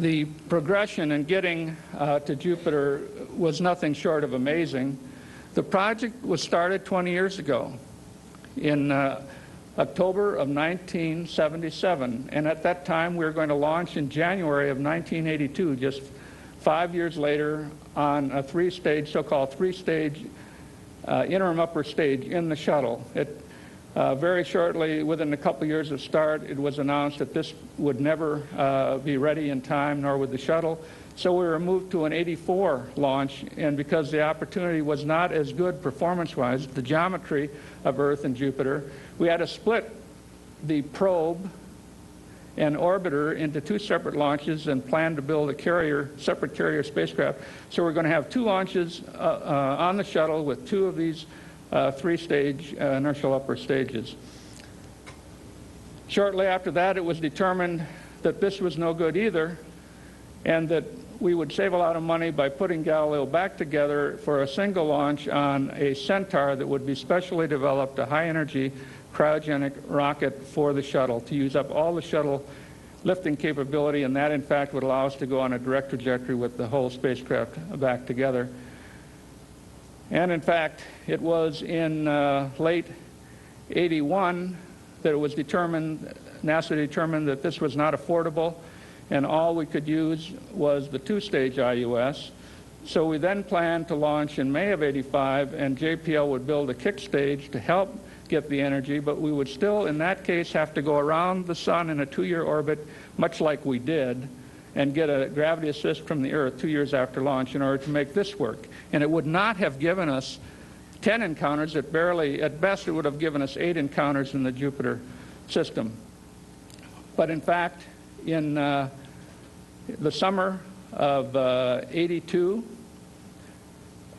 The progression in getting to Jupiter was nothing short of amazing. The project was started 20 years ago in October of 1977, and at that time we were going to launch in January of 1982, just 5 years later, on a three-stage, so-called three-stage interim upper stage in the shuttle. Very shortly, within a couple years of start, it was announced that this would never be ready in time, nor would the shuttle. So we were moved to an 84 launch, and because the opportunity was not as good performance-wise, the geometry of Earth and Jupiter, we had to split the probe and orbiter into two separate launches and plan to build a separate carrier spacecraft. So we're going to have two launches on the shuttle with two of these three-stage inertial upper stages. Shortly after that, it was determined that this was no good either, and that we would save a lot of money by putting Galileo back together for a single launch on a Centaur that would be specially developed, a high-energy cryogenic rocket for the shuttle, to use up all the shuttle lifting capability, and that, in fact, would allow us to go on a direct trajectory with the whole spacecraft back together. And, in fact, it was in late 81 that it was determined, NASA determined that this was not affordable, and all we could use was the two-stage IUS. So we then planned to launch in May of 85, and JPL would build a kick stage to help get the energy, but we would still, in that case, have to go around the sun in a 2-year orbit, much like we did, and get a gravity assist from the Earth 2 years after launch in order to make this work. And it would not have given us 10 encounters. At best, it would have given us 8 encounters in the Jupiter system. But in fact, in the summer of 82,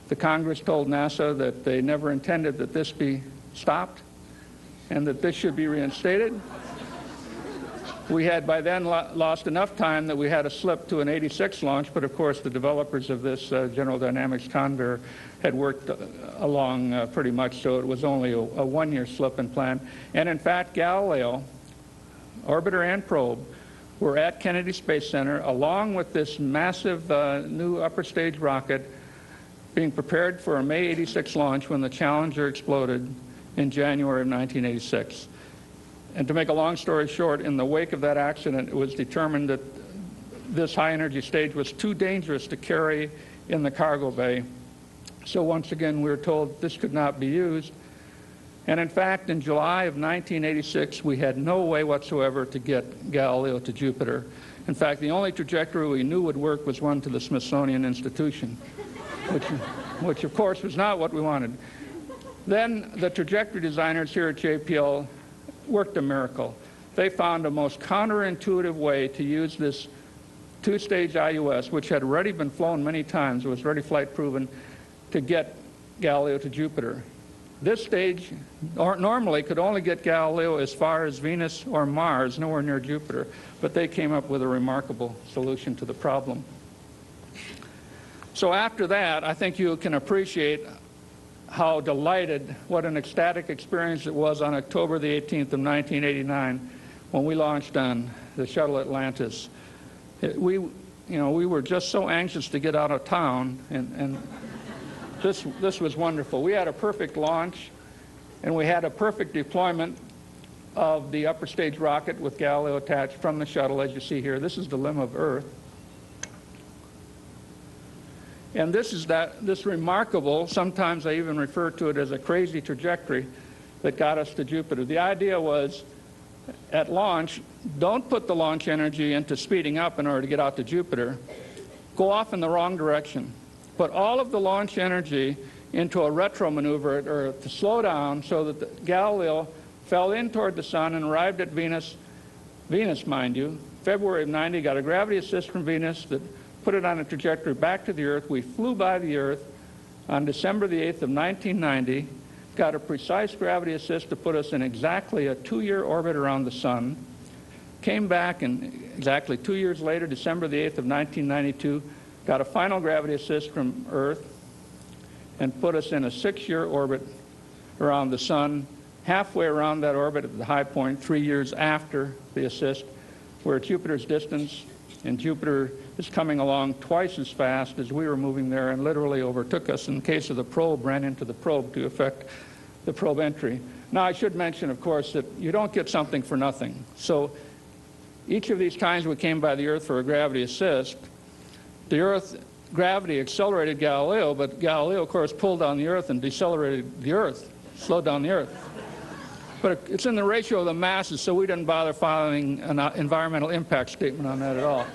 the Congress told NASA that they never intended that this be stopped and that this should be reinstated. We had by then lost enough time that we had to slip to an 86 launch, but of course the developers of this General Dynamics Condor had worked along pretty much, so it was only a 1-year slip in plan. And in fact, Galileo, orbiter and probe, were at Kennedy Space Center along with this massive new upper stage rocket being prepared for a May 86 launch when the Challenger exploded in January of 1986. And to make a long story short, in the wake of that accident, it was determined that this high-energy stage was too dangerous to carry in the cargo bay. So once again, we were told this could not be used. And in fact, in July of 1986, we had no way whatsoever to get Galileo to Jupiter. In fact, the only trajectory we knew would work was one to the Smithsonian Institution, which of course was not what we wanted. Then the trajectory designers here at JPL worked a miracle. They found a most counterintuitive way to use this two-stage IUS, which had already been flown many times, it was already flight proven, to get Galileo to Jupiter. This stage normally could only get Galileo as far as Venus or Mars, nowhere near Jupiter, but they came up with a remarkable solution to the problem. So after that, I think you can appreciate how delighted, what an ecstatic experience it was on October the 18th of 1989 when we launched on the Shuttle Atlantis. We were just so anxious to get out of town, and this was wonderful. We had a perfect launch, and we had a perfect deployment of the upper stage rocket with Galileo attached from the shuttle, as you see here. This is the limb of Earth. And this remarkable, sometimes I even refer to it as a crazy trajectory that got us to Jupiter. The idea was, at launch, don't put the launch energy into speeding up in order to get out to Jupiter. Go off in the wrong direction. Put all of the launch energy into a retro maneuver at Earth to slow down so that the Galileo fell in toward the sun and arrived at Venus, mind you, February of 90, got a gravity assist from Venus that put it on a trajectory back to the Earth. We flew by the Earth on December the 8th of 1990, got a precise gravity assist to put us in exactly a 2-year orbit around the sun, came back, and exactly 2 years later, December the 8th of 1992, got a final gravity assist from Earth and put us in a 6-year orbit around the sun, halfway around that orbit at the high point, 3 years after the assist. We're at Jupiter's distance and Jupiter is coming along twice as fast as we were moving there and literally overtook us. In the case of the probe, ran into the probe to affect the probe entry. Now, I should mention, of course, that you don't get something for nothing. So each of these times we came by the Earth for a gravity assist, the Earth gravity accelerated Galileo, but Galileo, of course, pulled down the Earth and decelerated the Earth, slowed down the Earth. But it's in the ratio of the masses, so we didn't bother filing an environmental impact statement on that at all.